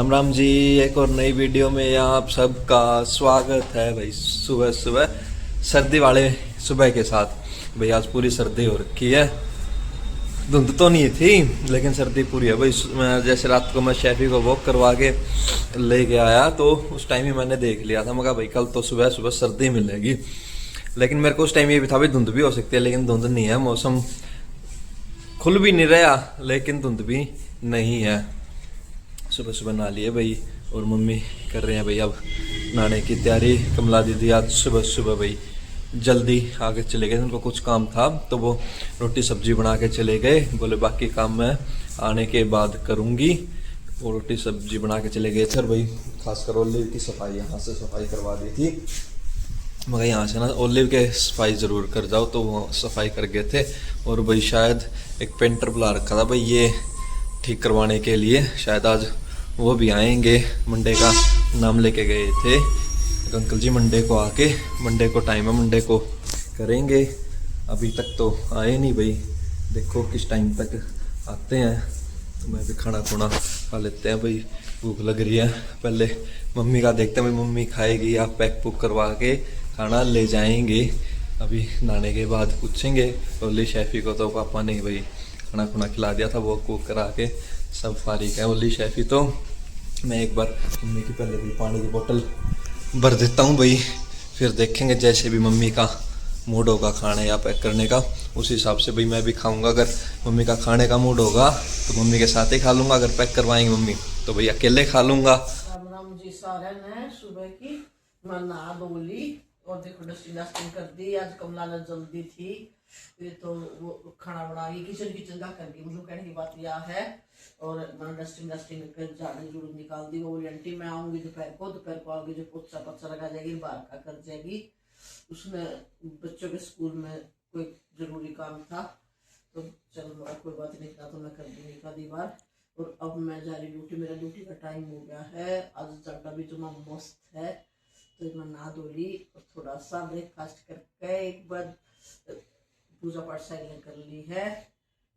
राम राम जी। एक और नई वीडियो में आप सबका स्वागत है भाई। सुबह सुबह सर्दी वाले सुबह के साथ भाई आज पूरी सर्दी हो रखी है। धुंध तो नहीं थी लेकिन सर्दी पूरी है भाई। जैसे रात को मैं शेफी को वॉक करवा के ले के आया तो उस टाइम ही मैंने देख लिया था। मैं कहा भाई कल तो सुबह सुबह सर्दी मिलेगी, लेकिन मेरे को उस टाइम ये भी था भाई धुंध भी हो सकती है, लेकिन धुंध नहीं है। मौसम खुल भी नहीं रहा लेकिन धुंध भी नहीं है। सुबह सुबह नहा लिए भाई और मम्मी कर रहे हैं भाई अब नहाने की तैयारी। कमला दीदी आज सुबह सुबह भाई जल्दी आगे चले गए, उनको कुछ काम था तो वो रोटी सब्जी बना के चले गए। बोले बाकी काम मैं आने के बाद करूँगी। वो रोटी सब्जी बना के चले गए थे और भाई खासकर ओलिव की सफाई यहाँ से सफाई करवा दी थी। मगर यहाँ से ना ओलिव के सफाई ज़रूर कर जाओ, तो वो सफाई कर गए थे। और भाई शायद एक पेंटर बुला रखा था भाई ये ठीक करवाने के लिए, शायद आज वो भी आएंगे। मंडे का नाम लेके गए थे अंकल जी, मंडे को आके, मंडे को टाइम है, मंडे को करेंगे। अभी तक तो आए नहीं भाई, देखो किस टाइम तक आते हैं। तो मैं भी खाना खुना खा लेते हैं भाई, भूख लग रही है। पहले मम्मी का देखते हैं भाई, मम्मी खाएगी या पैक पुक करवा के खाना ले जाएंगे। अभी नहाने के बाद पूछेंगे। ओली शेफी को तो पापा ने भाई खाना खुना खिला दिया था, वो कुक करा के सब फारिग है। ओली शेफी तो मैं एक बार मम्मी की पहले भी पानी की बोतल भर देता हूँ भाई, फिर देखेंगे जैसे भी मम्मी का मूड होगा खाने या पैक करने का उस हिसाब से भाई मैं भी खाऊंगा। अगर मम्मी का खाने का मूड होगा तो मम्मी के साथ ही खा लूँगा, अगर पैक करवाएंगे मम्मी तो भाई अकेले खा लूँगा। राम राम जी सारे ने सुबह की मैं नहा धो ली और देखो डस्टिंग कर दी। आज कमला ने जल्दी थी, ये तो वो खाना बना के किचन का करके, मतलब कहने की बात यह है। और मैंने डस्टिंग कर झाड़ू झूड़ू निकाल दी। वो बोली आंटी मैं आऊंगी दोपहर को आगे जो पोछा पत्थर लगा जाएगी, बाहर का कर जाएगी। उसने बच्चों के स्कूल में कोई जरूरी काम था तो चलो मेरा कोई बात नहीं था, तो मैं कर दी एक आधी बार। और अब मैं जा रही ड्यूटी, मेरा ड्यूटी का टाइम हो गया है। आज चाटा भी जुम्मा मस्त है तो मैं नहा धो ली और थोड़ा सा ब्रेकफास्ट करके एक बार पूजा पाठ साइलेंट कर ली है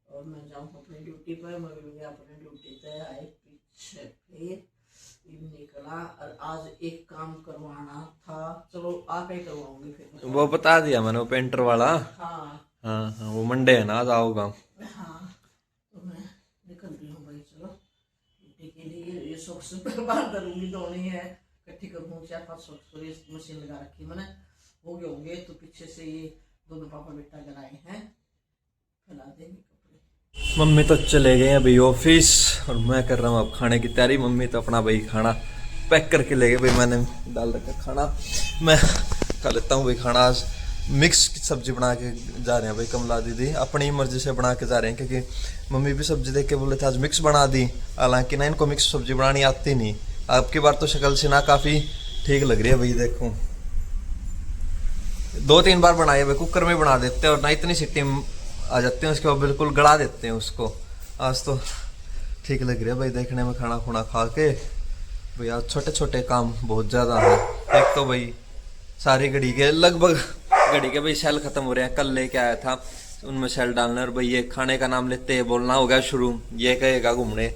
और मैं जाऊँ अपनी ड्यूटी पर। मैं भी गया अपनी ड्यूटी पे, आए पीछे फिर निकला। और आज एक काम करवाना था, चलो आके करवाऊंगी फिर। वो बता दिया मैंने, वो पेंटर वाला। हाँ हाँ वो मंडे है ना, आज आओगा। हाँ तो मैं निकल रही हूँ भाई, चलो ड्यूटी के लिए। ये सॉक्स बाहर करूँगी, धोनी है, इकट्ठी करूँ 4-5 सॉक्स पर मशीन लगा रखी मैंने, हो गए होंगे। तो पीछे से ये दोनों पापा बेटा अगर आए हैं फैला देंगे कपड़े। मम्मी तो चले गए हैं भाई ऑफिस और मैं कर रहा हूँ अब खाने की तैयारी। मम्मी तो अपना भाई खाना पैक करके ले गए भाई, मैंने डाल रखा खाना, मैं खा लेता हूँ भाई खाना। आज मिक्स की सब्जी बना के जा रहे हैं भाई कमला दीदी, अपनी मर्जी से बना के जा रहे हैं, क्योंकि मम्मी भी सब्जी देख के बोले थे आज मिक्स बना दी। हालांकि ना इनको मिक्स सब्जी बनानी आती नहीं। आपकी बार तो शक्ल से ना काफ़ी ठीक लग रही है भाई। देखो 2-3 बार बनाई है भाई, कुकर में बना देते हैं और ना इतनी सीटी आ जाते हैं उसके बाद बिल्कुल गड़ा देते हैं उसको। आज तो ठीक लग रही है भाई देखने में। खाना खुना खा के भाई आज छोटे छोटे काम बहुत ज़्यादा है। एक तो भाई सारी घड़ी के लगभग घड़ी के भाई सेल खत्म हो रहे हैं। कल लेके आया था उनमें सेल डालना, और भाई ये खाने का नाम लेते हैं बोलना हो गया शुरू। ये कहेगा घूमने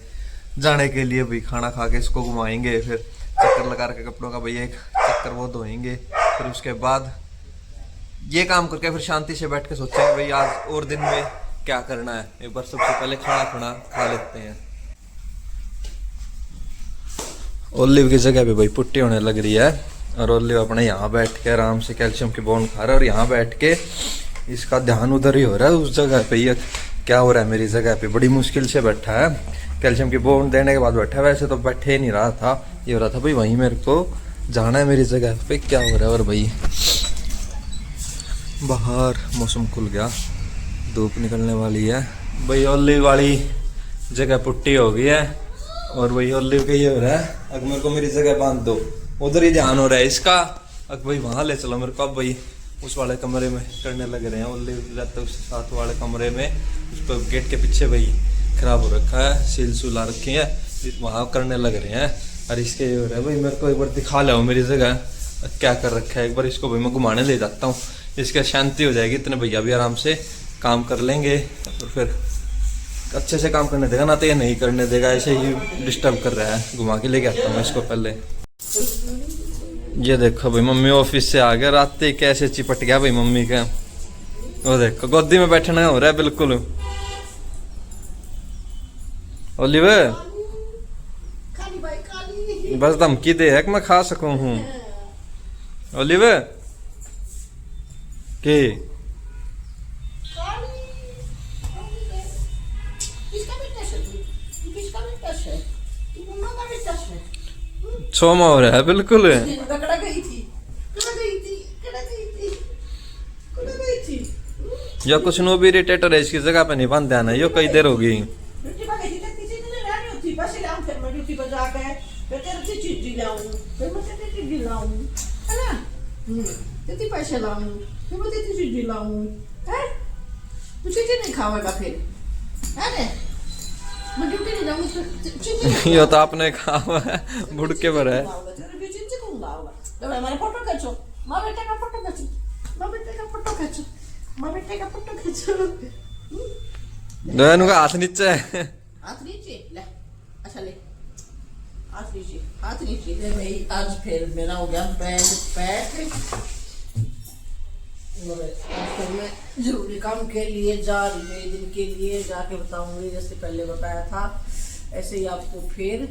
जाने के लिए भाई, खाना खा के इसको घुमाएंगे, फिर चक्कर लगा के कपड़ों का भाई एक चक्कर वो धोएंगे, फिर उसके बाद ये काम करके फिर शांति से बैठ के सोचेंगे भाई आज और दिन में क्या करना है। एक बार सबसे पहले खाना खुना खा लेते हैं। ओलिव की जगह पे भाई पुट्टी होने लग रही है और ओलिव अपने यहाँ बैठ के आराम से कैल्शियम की बोन खा रहा है और यहाँ बैठ के इसका ध्यान उधर ही हो रहा है उस जगह पे। ये क्या हो रहा है मेरी जगह पे, बड़ी मुश्किल से बैठा है, कैल्शियम की बोन देने के बाद बैठा है। वैसे तो बैठे नहीं रहा था, ये हो रहा था भाई वहीं मेरे को जाना है मेरी जगह पे। क्या हो रहा है। और भाई बाहर मौसम खुल गया, धूप निकलने वाली है भाई। ओलिव वाली जगह पुट्टी हो गई है और भाई ओलिव के ये हो रहा है अब मेरे को मेरी जगह बांध दो, उधर ही ध्यान हो रहा है इसका। अब भाई वहाँ ले चलो मेरे को। अब भाई उस वाले कमरे में करने लग रहे हैं, ओलिव रहते उस साथ वाले कमरे में, उस पर गेट के पीछे भाई खराब हो रखा है, सील सुला रखी है, वहाँ करने लग रहे हैं। और इसके ये हो रहा है भाई मेरे को एक बार दिखा लो मेरी जगह क्या कर रखा है। एक बार इसको भाई मैं घुमाने ले जाता हूँ, इसके शांति हो जाएगी, इतने भैया भी आराम से काम कर लेंगे और फिर अच्छे से काम करने देगा ना, तो ये नहीं करने देगा, ऐसे ही डिस्टर्ब कर रहा है। घुमा के लेके आता हूँ इसको पहले। ये देखो भाई मम्मी ऑफिस से आ गया, रात ही कैसे चिपट गया भाई मम्मी का। वो देखो गोदी में बैठना हो रहा है बिल्कुल। ओलिवर खाली भाई खाली। बस धमकी दे है कि मैं खा सकूं हूँ। ओलिवर के छोमा हो रहा है बिल्कुल। कड़ा गई थी, कड़ा गई थी, कड़ा गई थी, कड़ा गई थी। या कुछ नो भी इरिटेटर है, इसकी जगह पे नहीं बंद ध्यान है, यो कई देर होगी। ड्यूटी पर गई थी, किसी दिन रहनी होती, बस लाऊं फिर मैं ड्यूटी पर जाके फिर तेरे से चीज़ लाऊं, फिर मैं तेरे से चीज़ लाऊं, है ना? तेरे पैसे लाऊं, फिर मैं तेरे से चीज़ लाऊं, हैं? तू चीज़ नहीं खाएगा फिर, है ना? मैं ड्यूटी नहीं जाऊंगी तो चीज़ यो तो आपने कहा हुआ है बुड़के पर है। तेरे भी चीज़ कौन लाऊंगा? तो हमारे फोटो खींचो, माँ बेटे का फोटो खींचो, माँ बेटे का फोटो खींचो, माँ बेटे का फोटो खींचो। दोनों का हाथ नीचे है। हाथ नीचे ले, अच्छा ले, हाथ नीचे, हाथ नीचे ले भाई। आज फिर मेरा हो गया बैंड पैक, और आज फिर मैं जरूरी काम के लिए जा रही हूँ, दिन के लिए जाके बताऊंगी, जैसे पहले बताया था ऐसे ही आपको फिर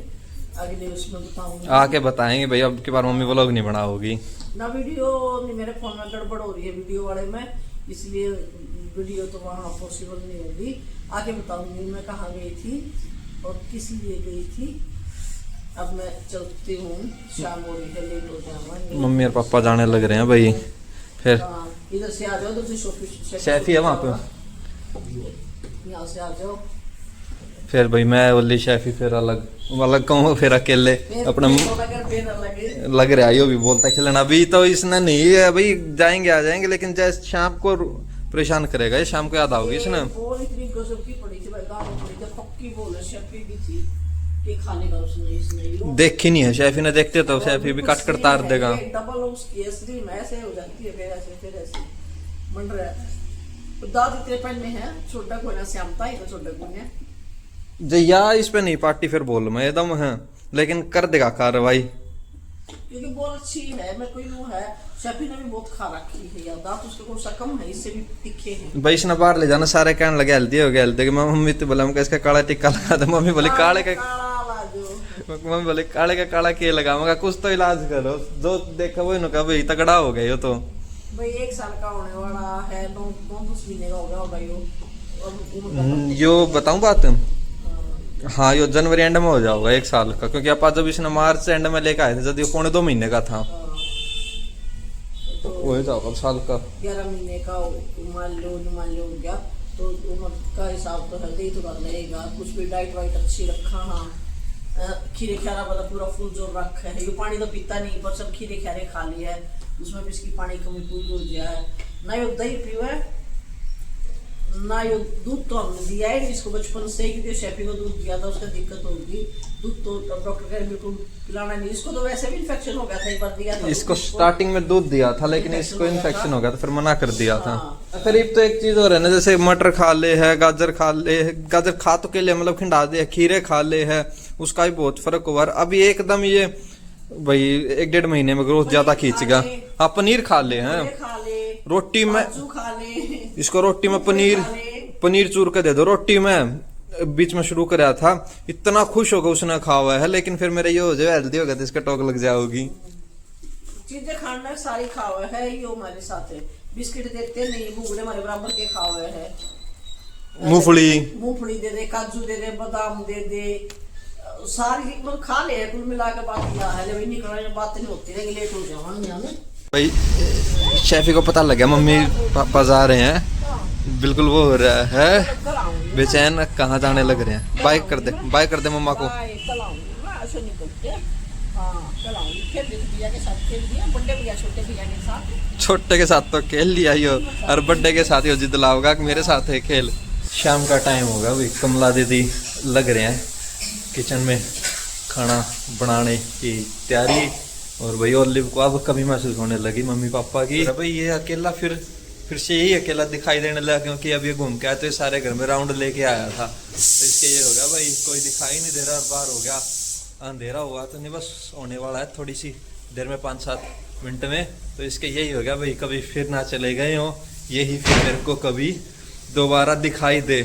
अगले उसमें बताऊंगी। आके बताएंगे भाई, अब की बार मम्मी व्लॉग नहीं बनाओगी ना, वीडियो नहीं, मेरे फोन में गड़बड़ हो रही है वीडियो वाले में, इसलिए वीडियो तो वहाँ पॉसिबल नहीं होगी। आगे बताऊंगी मैं कहाँ गई थी और किस लिए गई थी। अब मैं चलती हूँ, शाम हो रही है, लेट हो जाऊंगा। मम्मी और पापा जाने लग रहे हैं भाई। फिर हाँ, इधर से आ जाओ, उधर से शॉपिंग शेफी है वहाँ पे, यहाँ से आ जाओ। फिर भाई मैं ओली शेफी फिर अलग अलग कहूँ, फिर अकेले अपना फिर अलग लग रहा है। यो भी बोलता है खिलना, अभी तो इसने नहीं है भाई, जाएंगे आ जाएंगे, लेकिन जैसे शाम को परेशान करेगा ये, शाम को याद आओगी इसने। बोल इतनी गजब की पड़ी थी भाई, गाँव में पड़ी थी, पक्की बोल है, शेफी भी थी कि खाने का उसने इसने देखी नहीं है शेफी ने, देखते तो शेफी भी काट कर तार देगा। डबल उसकी असली में ऐसे हो जाती है, फिर ऐसे बन रहा है। तो दाद इतने पहनने हैं, छोटा कोना से आमता है, तो छोटा कोने जया इस पे नहीं पार्टी फिर बोल मैं एकदम है, लेकिन कर देगा कार्रवाई, क्योंकि बहुत अच्छी है। मैं कोई वो है, शेफी ने भी बहुत खा रखी है यार, दांत उसके कौन सा कम है, इससे भी तीखे हैं भाई इसने बाहर ले जाना, सारे कहने लगे हल्दी हो गया, हल्दी। मम्मी तो बोला इसका काला टिक्का लगा दे, मम्मी बोली काले का, मम्मी बोले काले का काला के लगाऊंगा, कुछ तो इलाज करो। जो देखा वही ना कहा भाई तगड़ा हो गया यो तो भाई, 1 साल का होने वाला है, 9-10 महीने का हो गया होगा यो। यो बताऊं बात, हाँ यो जनवरी एंड में हो जाओगा 1 साल का, क्योंकि अपा जब इसने मार्च एंड में लेकर आए थे जब ये 2.5 महीने का था, तो हो जाओगा साल का। 11 महीने का मान लो हो गया, तो उम्र का हिसाब तो हल्दी तो कर लेगा। कुछ भी डाइट वाइट अच्छी रखा, हाँ खीरे खारा वाला पूरा फुल जो रखा है। ये पानी तो पीता नहीं, पर सब खीरे खारे खा लिया है, उसमें भी इसकी पानी कमी पूरी हो गया है। ना ये दही पीवा है, ना ये दूध तो हमने दिया है इसको बचपन से, क्योंकि शेफी को दूध दिया था, उसका दिक्कत होगी। दूध तो डॉक्टर कह बिल्कुल पिलाना नहीं, इसको तो वैसे भी इन्फेक्शन हो गया था, एक बार दिया था इसको स्टार्टिंग में दूध दिया था, लेकिन इसको इन्फेक्शन हो गया था, फिर मना कर दिया था। करीब तो एक चीज और है ना, जैसे मटर खा ले है, गाजर खा ले, गाजर खा तो के लिए मतलब खिंडा दे, खीरे खा ले है, उसका भी बहुत फर्क हुआ। अभी एकदम ये भाई 1-1.5 महीने में ग्रोथ ज्यादा खींच गया। आप पनीर खा ले हैं, रोटी में खा ले, इसको रोटी में पनीर चूर के दे दो, रोटी में बीच में शुरू कराया था, इतना खुश होगा उसने खा हुआ है। लेकिन फिर मेरे ये हो जाए हेल्दी हो गया तो इसका टोक लग जाओगी। चीजें खाना सारी खा हुआ है, ये हमारे साथ है। बिस्किट देते नहीं, भूगड़े हमारे बराबर के खा हुए है। मूंगफली दे दे, काजू दे दे, बादाम दे दे, सारी मतलब खा ले, कुल मिला के बात किया है। लेकिन निकलने बात नहीं होती है, लेट हो जाओ भाई। शेफी को पता लग गया मम्मी पापा जा रहे हैं, बिल्कुल वो हो रहा है बेचैन, कहाँ जाने लग रहे हैं। बाय कर दे मम्मा को। छोटे के साथ तो खेल लिया यो, और बर्थडे के साथ यो जिद लाओगा कि मेरे साथ है खेल। शाम का टाइम होगा भाई, कमला दीदी लग रहे हैं किचन में खाना बनाने की तैयारी। और भाई ओलिव को अब कभी महसूस होने लगी मम्मी पापा की। भाई ये अकेला फिर फिर से यही अकेला दिखाई देने लगा, क्योंकि अब ये घूम के आया तो ये सारे घर में राउंड लेके आया था, तो इसके ये हो गया भाई कोई दिखाई नहीं दे रहा और बाहर हो गया अंधेरा हुआ तो नहीं, बस होने वाला है थोड़ी सी देर में 5-7 मिनट में। तो इसके यही हो गया भाई, कभी फिर ना चले गए हो, यही फिर मेरे को कभी दोबारा दिखाई दे।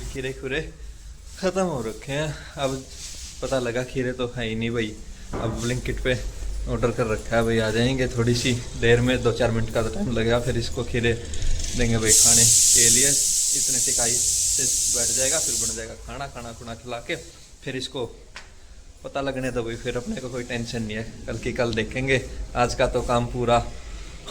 खीरे खुरे ख़त्म हो रखे हैं, अब पता लगा खीरे तो है ही नहीं भाई। अब ब्लिंकिट पे ऑर्डर कर रखा है भाई, आ जाएंगे थोड़ी सी देर में, 2-4 मिनट का तो टाइम लगेगा, फिर इसको खीरे देंगे भाई खाने के लिए। इतने टिकाई से बैठ जाएगा, फिर बन जाएगा खाना खुना खिला के फिर इसको पता लगने दो भाई, फिर अपने को कोई टेंशन नहीं है, कल की कल देखेंगे। आज का तो काम पूरा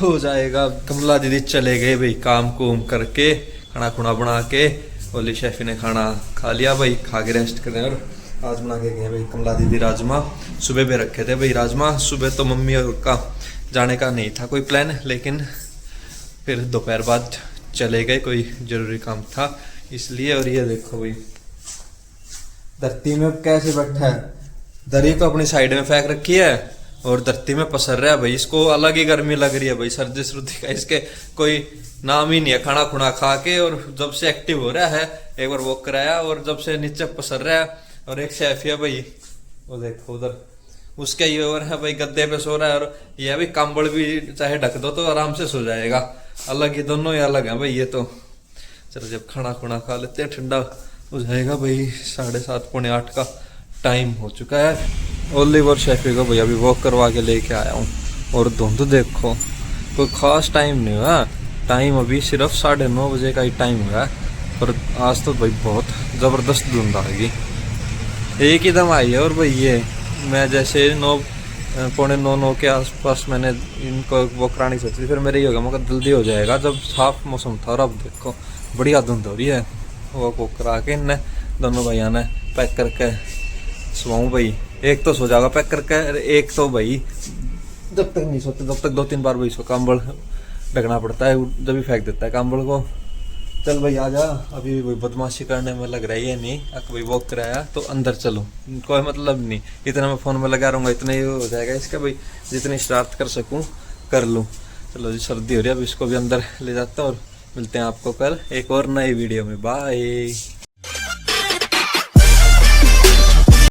हो जाएगा। कमला दीदी चले गए भाई काम कुम करके, खाना खुना बना के, ओली शेफी ने खाना खा लिया भाई, खा के रेस्ट करें। और आज बना के गए भाई कमला दीदी राजमा, सुबह भी रखे थे भाई राजमा। सुबह तो मम्मी और का जाने का नहीं था कोई प्लान, लेकिन फिर दोपहर बाद चले गए, कोई जरूरी काम था इसलिए। और ये देखो भाई धरती में कैसे बैठा है, दरी तो अपनी साइड में फेंक रखी है और धरती में पसर रहा है भाई, इसको अलग ही गर्मी लग रही है भाई, सर्दी सर्दी का इसके कोई नाम ही नहीं है। खाना खुना खा के और जब से एक्टिव हो रहा है, एक बार वॉक कराया और जब से नीचे पसर रहा है। और एक शेफ है भाई, वो देखो उधर, उसके ये और है भाई गद्दे पे सो रहा है, और ये भी कंबल भी चाहे ढक दो तो आराम से सो जाएगा। अलग ही दोनों ही अलग है भाई ये तो। चलो जब खाना खुना खा लेते हैं, ठंडा हो जाएगा भाई। 7:30 पौने 8 का टाइम हो चुका है। ओलिवर शेफी को भैया अभी वॉक करवा के लेके आया हूँ, और धुंध देखो, कोई खास टाइम नहीं हुआ, टाइम अभी सिर्फ 9:30 बजे का ही टाइम हुआ है, पर आज तो भाई बहुत ज़बरदस्त धुंध आएगी, एक ही दम आई है। और भाई ये मैं जैसे 9 पौने 9 के आसपास मैंने इनको वॉक करानी सोची थी, फिर मेरे ये होगा मगर जल्दी हो जाएगा जब साफ मौसम था। और अब देखो बढ़िया धुंध हो रही है, वॉक करा के इनने दोनों भैया ने पैक करके सुबह भाई। एक तो सो जाएगा पैक करके, एक तो भाई जब तक नहीं सोते तब तक 2-3 बार भाई इसको कंबल ढकना पड़ता है, जब भी फेंक देता है कंबल को। चल भाई आ जा, अभी कोई बदमाशी करने में लग रही है नहीं, अक भाई वॉक कराया तो अंदर चलो, कोई मतलब नहीं, इतना मैं फ़ोन में लगा रहूँगा इतना ही हो जाएगा इसका भाई, जितनी शरारत कर सकूँ कर लूँ। चलो जी सर्दी हो रही है, अब इसको भी अंदर ले जाता हूँ और मिलते हैं आपको कल एक और नई वीडियो में। बाय।